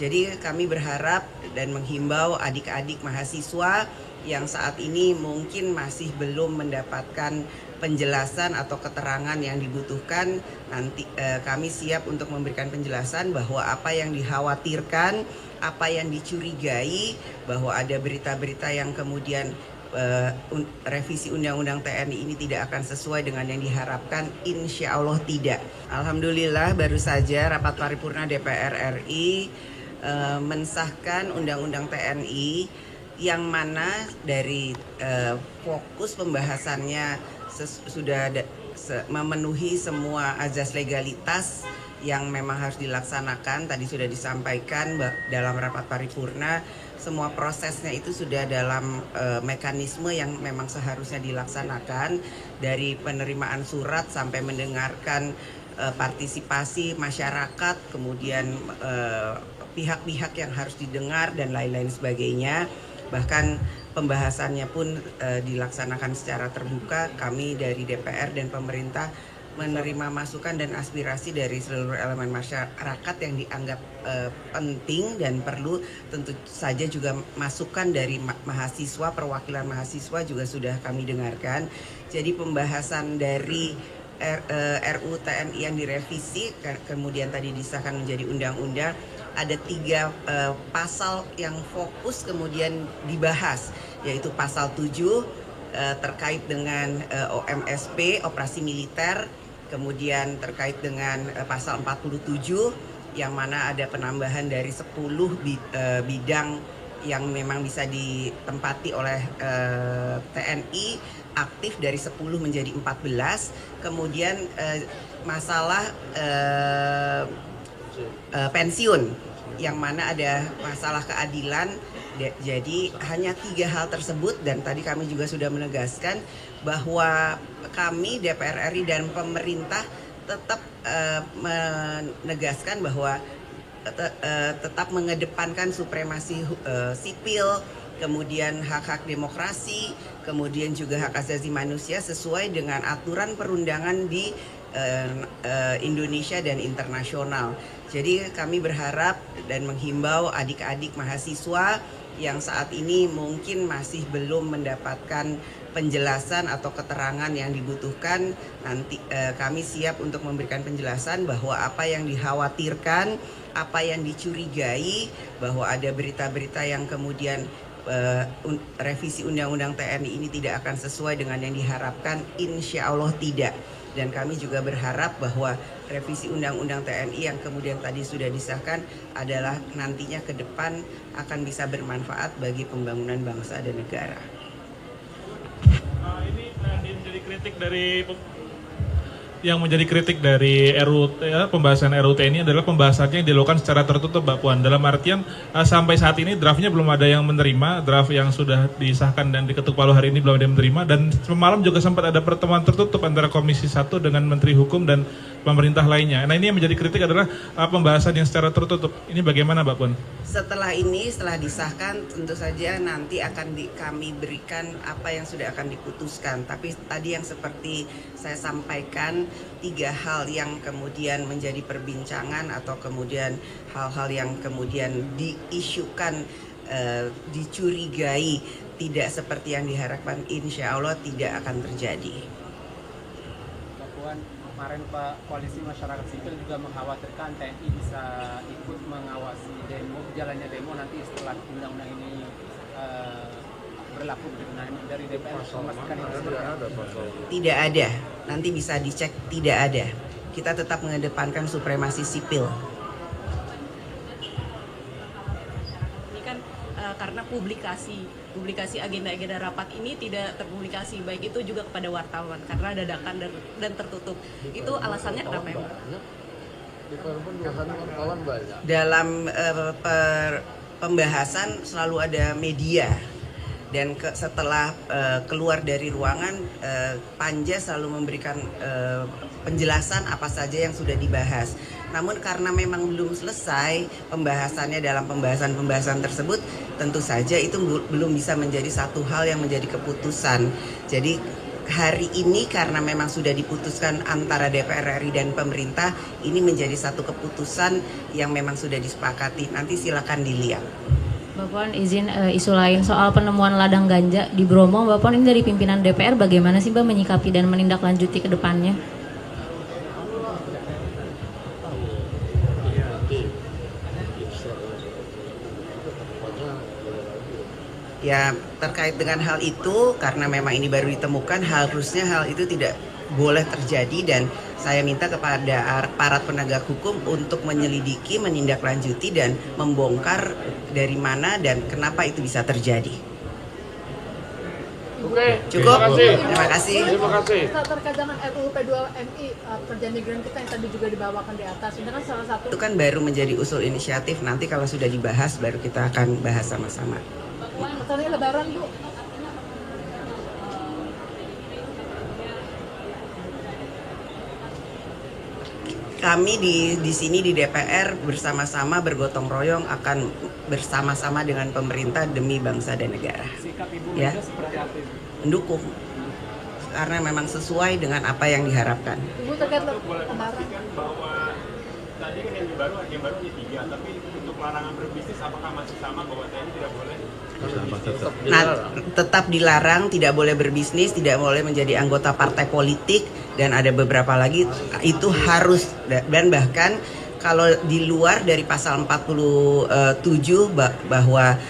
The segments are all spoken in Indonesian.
Jadi kami berharap dan menghimbau adik-adik mahasiswa yang saat ini mungkin masih belum mendapatkan penjelasan atau keterangan yang dibutuhkan, nanti kami siap untuk memberikan penjelasan bahwa apa yang dikhawatirkan, apa yang dicurigai, bahwa ada berita-berita yang kemudian revisi Undang-Undang TNI ini tidak akan sesuai dengan yang diharapkan, insya Allah tidak. Alhamdulillah baru saja rapat paripurna DPR RI mensahkan Undang-Undang TNI yang mana dari fokus pembahasannya sudah memenuhi semua azas legalitas yang memang harus dilaksanakan. Tadi sudah disampaikan dalam rapat paripurna, semua prosesnya itu sudah dalam mekanisme yang memang seharusnya dilaksanakan, dari penerimaan surat sampai mendengarkan partisipasi masyarakat, kemudian pihak-pihak yang harus didengar dan lain-lain sebagainya. Bahkan pembahasannya pun dilaksanakan secara terbuka. Kami dari DPR dan pemerintah menerima masukan dan aspirasi dari seluruh elemen masyarakat yang dianggap penting dan perlu. Tentu saja juga masukan dari mahasiswa, perwakilan mahasiswa juga sudah kami dengarkan. Jadi pembahasan dari RUU TNI yang direvisi kemudian tadi disahkan menjadi undang-undang, ada 3 pasal yang fokus kemudian dibahas, yaitu pasal 7 terkait dengan OMSP, operasi militer, kemudian terkait dengan pasal 47 yang mana ada penambahan dari 10 bidang yang memang bisa ditempati oleh TNI aktif dari 10 menjadi 14. Kemudian masalah pensiun yang mana ada masalah keadilan. Jadi hanya 3 hal tersebut, dan tadi kami juga sudah menegaskan bahwa kami DPR RI dan pemerintah tetap menegaskan bahwa tetap mengedepankan supremasi sipil, kemudian hak-hak demokrasi, kemudian juga hak asasi manusia sesuai dengan aturan perundangan di Indonesia dan internasional. Jadi kami berharap dan menghimbau adik-adik mahasiswa yang saat ini mungkin masih belum mendapatkan penjelasan atau keterangan yang dibutuhkan, nanti kami siap untuk memberikan penjelasan bahwa apa yang dikhawatirkan, apa yang dicurigai, bahwa ada berita-berita yang kemudian revisi Undang-Undang TNI ini tidak akan sesuai dengan yang diharapkan, insya Allah tidak. Dan kami juga berharap bahwa revisi Undang-Undang TNI yang kemudian tadi sudah disahkan adalah nantinya ke depan akan bisa bermanfaat bagi pembangunan bangsa dan negara. Ini yang menjadi kritik dari pembahasan RUU TNI adalah pembahasannya yang dilakukan secara tertutup, Mbak Puan. Dalam artian sampai saat ini draftnya belum ada yang menerima, draft yang sudah disahkan dan diketuk palu hari ini belum ada yang menerima, dan semalam juga sempat ada pertemuan tertutup antara Komisi 1 dengan Menteri Hukum dan pemerintah lainnya. Nah, ini yang menjadi kritik adalah pembahasan yang secara tertutup. Ini bagaimana, Mbak Puan? Setelah disahkan, tentu saja nanti akan kami berikan apa yang sudah akan diputuskan. Tapi tadi yang seperti saya sampaikan, 3 hal yang kemudian menjadi perbincangan atau kemudian hal-hal yang kemudian diisukan, dicurigai tidak seperti yang diharapkan, insya Allah tidak akan terjadi. Mbak Puan, kemarin Pak, Koalisi Masyarakat Sipil juga mengkhawatirkan TNI bisa ikut mengawasi jalannya demo nanti setelah undang-undang ini berlaku. Nah, dari DPR memastikan itu tidak ada. Nanti bisa dicek, tidak ada. Kita tetap mengedepankan supremasi sipil. Ini kan karena publikasi agenda-agenda rapat ini tidak terpublikasi, baik itu juga kepada wartawan karena dadakan dan tertutup. Itu alasannya kenapa ya, Mbak? Dalam pembahasan selalu ada media, dan setelah keluar dari ruangan, Panja selalu memberikan penjelasan apa saja yang sudah dibahas. Namun karena memang belum selesai pembahasannya dalam pembahasan tersebut, tentu saja itu belum bisa menjadi satu hal yang menjadi keputusan. Jadi hari ini karena memang sudah diputuskan antara DPR RI dan pemerintah, ini menjadi satu keputusan yang memang sudah disepakati. Nanti silakan dilihat. Mbak Puan, izin isu lain soal penemuan ladang ganja di Bromo. Mbak Puan, ini dari pimpinan DPR bagaimana sih Mbak menyikapi dan menindaklanjuti ke depannya? Ya, terkait dengan hal itu, karena memang ini baru ditemukan, harusnya hal itu tidak boleh terjadi dan saya minta kepada aparat penegak hukum untuk menyelidiki, menindaklanjuti dan membongkar dari mana dan kenapa itu bisa terjadi. Oke, Cukup? terima kasih. Terima kasih. Terkait dengan RUU P2MI, kerja migran kita yang tadi juga dibawakan di atas, ini kan salah satu. Itu kan baru menjadi usul inisiatif, nanti kalau sudah dibahas baru kita akan bahas sama-sama. Masalahnya Lebaran, Bu. Kami di sini di DPR bersama-sama bergotong royong akan bersama-sama dengan pemerintah demi bangsa dan negara. Sikap Ibu Ya. Mega seperti apa Ibu? Mendukung. Karena memang sesuai dengan apa yang diharapkan. Ibu terkait Lebaran. Bahwa tadi kan yang baru hanya 3, tapi untuk larangan berbisnis apakah masih sama bahwa TNI tidak boleh berbisnis? Nah, tetap dilarang, tidak boleh berbisnis, tidak boleh menjadi anggota partai politik, dan ada beberapa lagi itu harus, dan bahkan kalau di luar dari pasal 47 bahwa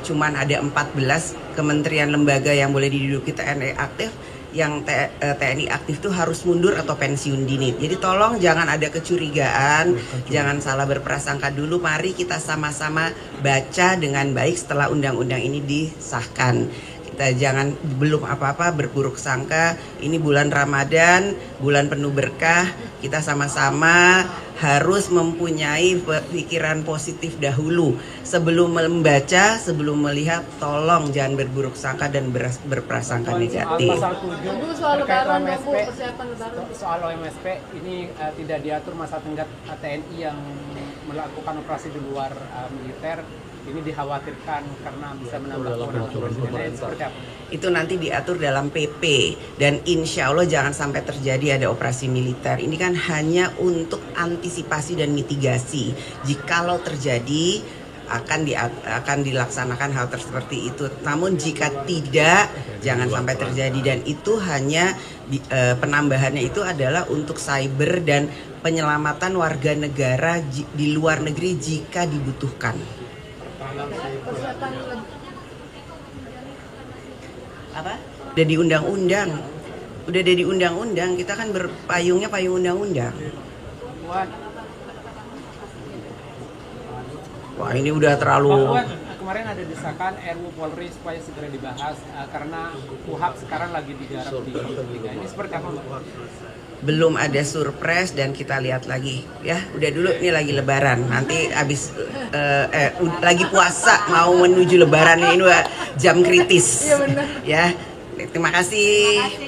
cuman ada 14 kementerian lembaga yang boleh diduduki TNI aktif, yang TNI aktif itu harus mundur atau pensiun dini. Jadi tolong jangan ada kecurigaan, jangan salah berprasangka dulu. Mari kita sama-sama baca dengan baik setelah undang-undang ini disahkan. Kita jangan belum apa-apa berburuk sangka. Ini bulan Ramadan, bulan penuh berkah. Kita sama-sama harus mempunyai pikiran positif dahulu. Sebelum membaca, sebelum melihat, tolong jangan berburuk sangka dan berprasangka negatif. Pasal 7 Ibu, soal terkait Lebaran, OMSP, Bu, persiapan Lebaran. soal OMSP ini tidak diatur masa tenggat TNI yang melakukan operasi di luar militer. Ini dikhawatirkan karena bisa menambah kewenangan. Seperti apa? Itu nanti diatur dalam PP dan insya Allah jangan sampai terjadi ada operasi militer. Ini kan hanya untuk antisipasi dan mitigasi. Jikalau terjadi akan dilaksanakan hal seperti itu. Namun jika tidak, jangan sampai terjadi, dan itu hanya penambahannya itu adalah untuk cyber dan penyelamatan warga negara di luar negeri jika dibutuhkan. Persiapan Apa? Udah di undang-undang. Udah ada di undang-undang, kita kan berpayungnya payung undang-undang. Puan, Wah, ini udah terlalu. Pak Puan, kemarin ada desakan RUU Polri supaya segera dibahas karena KUHP sekarang lagi digarap di Liga. Ini seperti apa, Mbak? Belum ada surprise dan kita lihat lagi ya. Udah dulu, ini lagi lebaran, nanti abis lagi puasa mau menuju lebaran, ini udah jam kritis. Iya, benar. Ya, terima kasih.